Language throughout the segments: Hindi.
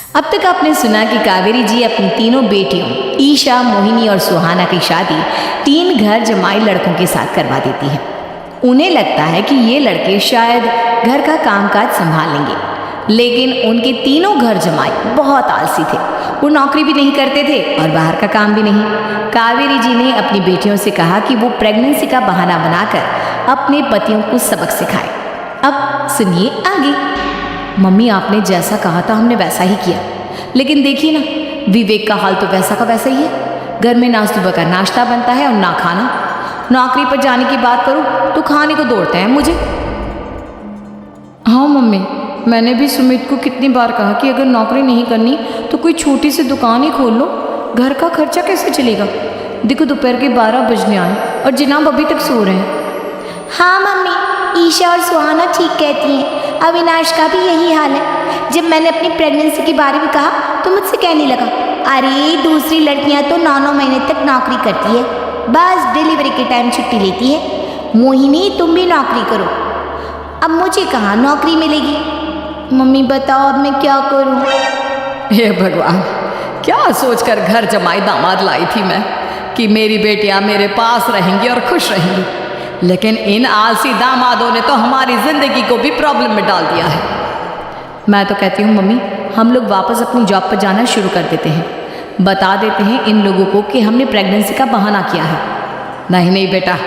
अब तक आपने सुना कि कावेरी जी अपनी तीनों बेटियों ईशा, मोहिनी और सुहाना की शादी 3 घर जमाई लड़कों के साथ करवा देती है। उन्हें लगता है कि ये लड़के शायद घर का कामकाज संभाल लेंगे, लेकिन उनके तीनों घर जमाई बहुत आलसी थे। वो नौकरी भी नहीं करते थे और बाहर का काम भी नहीं। कावेरी जी ने अपनी बेटियों से कहा कि वो प्रेगनेंसी का बहाना बनाकर अपने पतियों को सबक सिखाए। अब सुनिए आगे। मम्मी, आपने जैसा कहा था हमने वैसा ही किया, लेकिन देखिए ना, विवेक का हाल तो वैसा का वैसा ही है। घर में ना सुबह का नाश्ता बनता है और ना खाना। नौकरी पर जाने की बात करूं तो खाने को दौड़ते हैं मुझे। हाँ मम्मी, मैंने भी सुमित को कितनी बार कहा कि अगर नौकरी नहीं करनी तो कोई छोटी सी दुकान ही खोल लो, घर का खर्चा कैसे चलेगा। देखो दोपहर के 12 बजने आए और जिनाब अभी तक सो रहे हैं। हाँ मम्मी, ईशा और सुहाना ठीक कहती हैं। अविनाश का भी यही हाल है। जब मैंने अपनी प्रेगनेंसी के बारे में कहा तो मुझसे कहने लगा, अरे दूसरी लड़कियां तो 9-9 महीने तक नौकरी करती है, बस डिलीवरी के टाइम छुट्टी लेती है। मोहिनी, तुम भी नौकरी करो। अब मुझे कहाँ नौकरी मिलेगी? मम्मी बताओ अब मैं क्या करूँ? हे भगवान, क्या सोचकर घर जमाई दामाद लाई थी मैं कि मेरी बेटियां मेरे पास रहेंगी और खुश रहेंगी, लेकिन इन आलसी दामादों ने तो हमारी जिंदगी को भी प्रॉब्लम में डाल दिया है। मैं तो कहती हूँ मम्मी, हम लोग वापस अपनी जॉब पर जाना शुरू कर देते हैं। बता देते हैं इन लोगों को कि हमने प्रेगनेंसी का बहाना किया है। नहीं नहीं बेटा,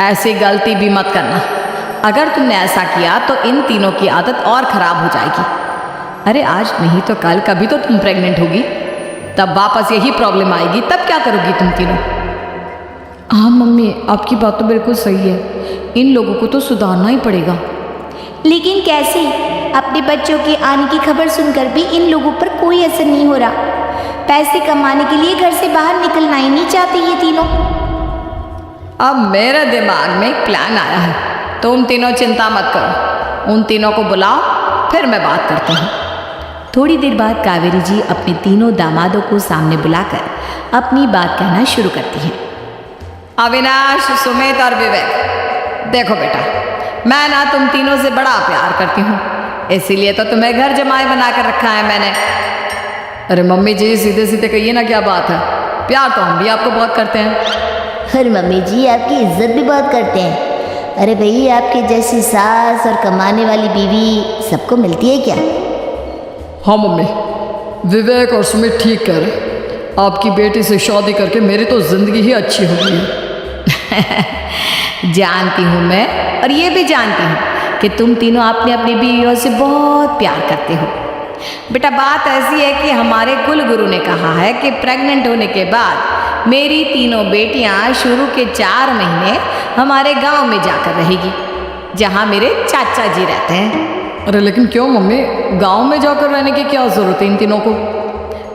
ऐसी गलती भी मत करना। अगर तुमने ऐसा किया तो इन तीनों की आदत और ख़राब हो जाएगी। अरे आज नहीं तो कल कभी तो तुम प्रेग्नेंट होगी, तब वापस यही प्रॉब्लम आएगी, तब क्या करोगी तुम तीनों? हाँ मम्मी, आपकी बात तो बिल्कुल सही है। इन लोगों को तो सुधारना ही पड़ेगा। लेकिन कैसे? अपने बच्चों के आने की खबर सुनकर भी इन लोगों पर कोई असर नहीं हो रहा। पैसे कमाने के लिए घर से बाहर निकलना ही नहीं चाहते ये तीनों। अब मेरे दिमाग में एक प्लान आया है। तुम तीनों चिंता मत करो, उन तीनों को बुलाओ, फिर मैं बात करता हूँ। थोड़ी देर बाद कावेरी जी अपने तीनों दामादों को सामने बुलाकर अपनी बात कहना शुरू करती हैं। अविनाश, सुमित और विवेक, देखो बेटा, मैं ना तुम तीनों से बड़ा प्यार करती हूँ, इसीलिए तो तुम्हें घर जमाई बना कर रखा है मैंने। अरे मम्मी जी, सीधे सीधे कहिए ना, क्या बात है? प्यार तो हम भी आपको बहुत करते हैं। अरे मम्मी जी, आपकी इज्जत भी बहुत करते हैं। अरे भाई, आपके जैसी सास और कमाने वाली बीवी सबको मिलती है क्या? हाँ मम्मी, विवेक और सुमित ठीक कह रहे। आपकी बेटी से शादी करके मेरी तो जिंदगी ही अच्छी हो गई है। जानती हूँ मैं, और ये भी जानती हूँ कि तुम तीनों अपनी अपनी बीवियों से बहुत प्यार करते हो। बेटा, बात ऐसी है कि हमारे कुल गुरु ने कहा है कि प्रेग्नेंट होने के बाद मेरी तीनों बेटियां शुरू के 4 महीने हमारे गांव में जाकर रहेगी, जहां मेरे चाचा जी रहते हैं। अरे लेकिन क्यों मम्मी, गांव में जाकर रहने की क्या जरूरत है इन तीनों को?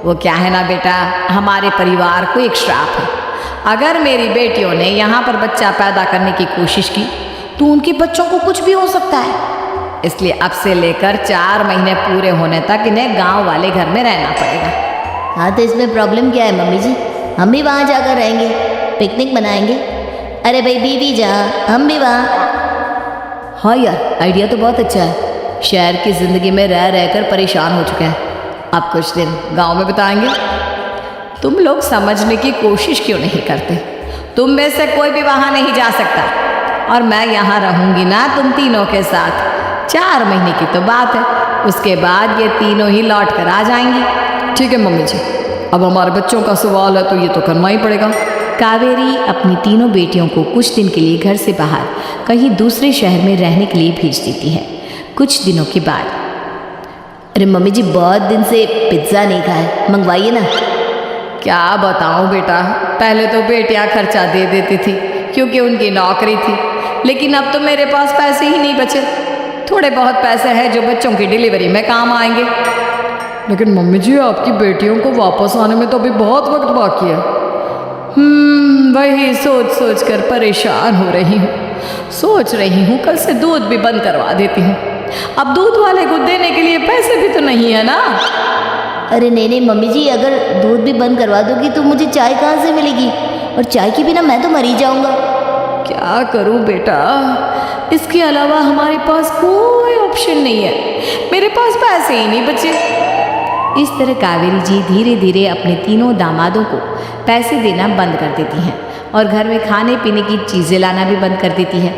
वो क्या है ना बेटा, हमारे परिवार को एक श्राप है। अगर मेरी बेटियों ने यहाँ पर बच्चा पैदा करने की कोशिश की तो उनके बच्चों को कुछ भी हो सकता है। इसलिए अब से लेकर 4 महीने पूरे होने तक इन्हें गांव वाले घर में रहना पड़ेगा। हाँ तो इसमें प्रॉब्लम क्या है मम्मी जी? हम भी वहाँ जाकर रहेंगे, पिकनिक मनाएंगे। अरे भाई बीवी जहाँ, हम भी वहाँ। हाँ यार, आइडिया तो बहुत अच्छा है। शहर की ज़िंदगी में रह रहकर परेशान हो चुके हैं, अब कुछ दिन गांव में बिताएंगे। तुम लोग समझने की कोशिश क्यों नहीं करते? तुम में से कोई भी वहाँ नहीं जा सकता, और मैं यहाँ रहूँगी ना तुम तीनों के साथ। 4 महीने की तो बात है, उसके बाद ये तीनों ही लौट कर आ जाएंगी। ठीक है मम्मी जी, अब हमारे बच्चों का सवाल है तो ये तो करना ही पड़ेगा। कावेरी अपनी तीनों बेटियों को कुछ दिन के लिए घर से बाहर कहीं दूसरे शहर में रहने के लिए भेज देती है। कुछ दिनों के बाद, अरे मम्मी जी, बहुत दिन से पिज्ज़ा नहीं खाया, मंगवाइए ना। क्या बताऊं बेटा, पहले तो बेटियां खर्चा दे देती थी क्योंकि उनकी नौकरी थी, लेकिन अब तो मेरे पास पैसे ही नहीं बचे। थोड़े बहुत पैसे हैं जो बच्चों की डिलीवरी में काम आएंगे। लेकिन मम्मी जी, आपकी बेटियों को वापस आने में तो अभी बहुत वक्त बाकी है। वही सोच सोच कर परेशान हो रही हूँ। सोच रही हूँ कल से दूध भी बंद करवा देती हूँ। अब दूध वाले को देने के लिए पैसे भी तो नहीं है ना। अरे नहीं नहीं मम्मी जी, अगर दूध भी बंद करवा दोगी तो मुझे चाय कहाँ से मिलेगी? और चाय के बिना मैं तो मर ही जाऊँगा। क्या करूँ बेटा, इसके अलावा हमारे पास कोई ऑप्शन नहीं है। मेरे पास पैसे ही नहीं बचे। इस तरह कावेरी जी धीरे धीरे अपने तीनों दामादों को पैसे देना बंद कर देती हैं और घर में खाने पीने की चीज़ें लाना भी बंद कर देती है।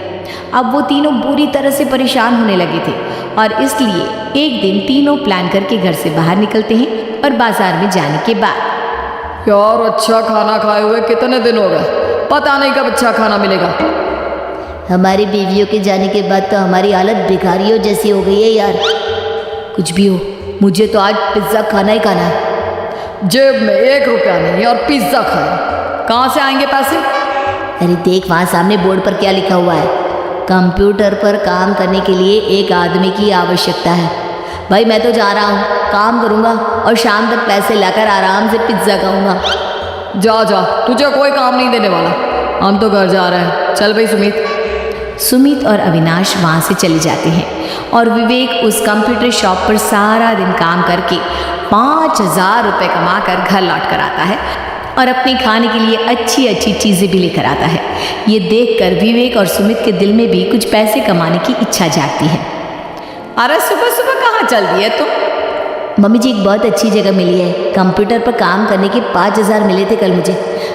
अब वो तीनों बुरी तरह से परेशान होने लगे थे और इसलिए एक दिन तीनों प्लान करके घर से बाहर निकलते हैं और बाजार में जाने के बाद यार अच्छा खाना खाए हुए कितने दिन हो गए, पता नहीं कब अच्छा खाना मिलेगा। हमारी बीवियों के जाने के बाद तो हमारी हालत भिखारियों जैसी हो गई है यार। कुछ भी हो, मुझे तो आज पिज्ज़ा खाना ही खाना है। जेब में 1 रुपया नहीं और पिज्ज़ा खाए, कहाँ से आएंगे पैसे? अरे देख वहाँ सामने बोर्ड पर क्या लिखा हुआ है, कंप्यूटर पर काम करने के लिए एक आदमी की आवश्यकता है। भाई मैं तो जा रहा हूँ, काम करूँगा और शाम तक पैसे लाकर आराम से पिज्ज़ा खाऊँगा। जा जा, तुझे कोई काम नहीं देने वाला, हम तो घर जा रहे हैं। चल भाई सुमित। सुमित और अविनाश वहाँ से चले जाते हैं और विवेक उस कंप्यूटर शॉप पर सारा दिन काम करके 5,000 रुपये कमा कर घर लौट कर आता है और अपने खाने के लिए अच्छी अच्छी चीज़ें भी लेकर आता है। ये देखकर विवेक और सुमित के दिल में भी कुछ पैसे कमाने की इच्छा जागती है। अरे सुबह सुबह कहाँ चल दिए तुम? मम्मी जी एक बहुत अच्छी जगह मिली है, कंप्यूटर पर काम करने के 5,000 मिले थे कल मुझे।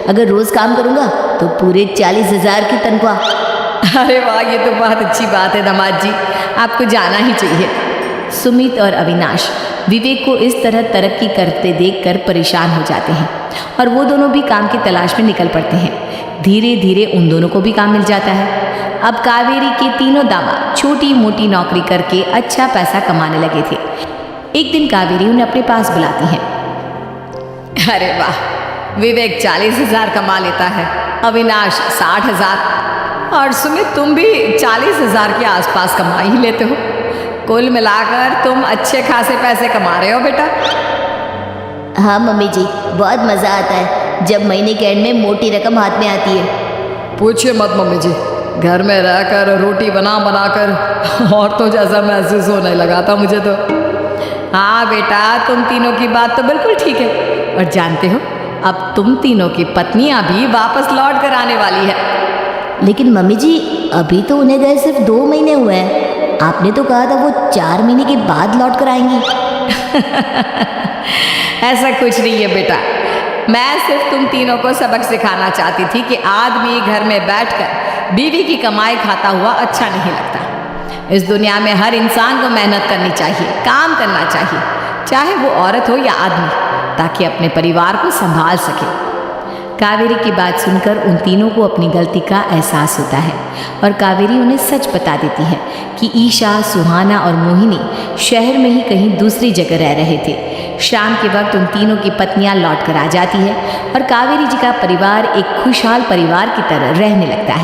अगर रोज़ काम करूँगा तो पूरे 40,000 की तनख्वाह। अरे वाह, ये तो बहुत अच्छी बात है दामाद जी, आपको जाना ही चाहिए। सुमित और अविनाश विवेक को इस तरह तरक्की करते देखकर परेशान हो जाते हैं और वो दोनों भी काम की तलाश में निकल पड़ते हैं। धीरे धीरे उन दोनों को भी काम मिल जाता है। अब कावेरी के तीनों दामाद छोटी मोटी नौकरी करके अच्छा पैसा कमाने लगे थे। एक दिन कावेरी उन्हें अपने पास बुलाती है। अरे वाह, विवेक 40,000 कमा लेता है, अविनाश 60,000 और सुमित तुम भी 40,000 के आसपास कमा ही लेते हो। कुल मिलाकर तुम अच्छे खासे पैसे कमा रहे हो बेटा। हाँ मम्मी जी, बहुत मज़ा आता है जब महीने के एंड में मोटी रकम हाथ में आती है। पूछिए मत मम्मी जी, घर में रहकर रोटी बना बनाकर औरतों जैसा महसूस होने लगा था मुझे तो। हाँ बेटा, तुम तीनों की बात तो बिल्कुल ठीक है। और जानते हो, अब तुम तीनों की पत्नियां भी वापस लौट कर आने वाली है। लेकिन मम्मी जी अभी तो उन्हें गए सिर्फ 2 महीने हुए हैं, आपने तो कहा था वो 4 महीने के बाद लौट कर आएंगी। ऐसा कुछ नहीं है बेटा, मैं सिर्फ तुम तीनों को सबक सिखाना चाहती थी कि आदमी घर में बैठकर बीवी की कमाई खाता हुआ अच्छा नहीं लगता। इस दुनिया में हर इंसान को मेहनत करनी चाहिए, काम करना चाहिए, चाहे वो औरत हो या आदमी, ताकि अपने परिवार को संभाल सके। कावेरी की बात सुनकर उन तीनों को अपनी गलती का एहसास होता है और कावेरी उन्हें सच बता देती है कि ईशा, सुहाना और मोहिनी शहर में ही कहीं दूसरी जगह रह रहे थे। शाम के वक्त उन तीनों की पत्नियां लौट कर आ जाती है और कावेरी जी का परिवार एक खुशहाल परिवार की तरह रहने लगता है।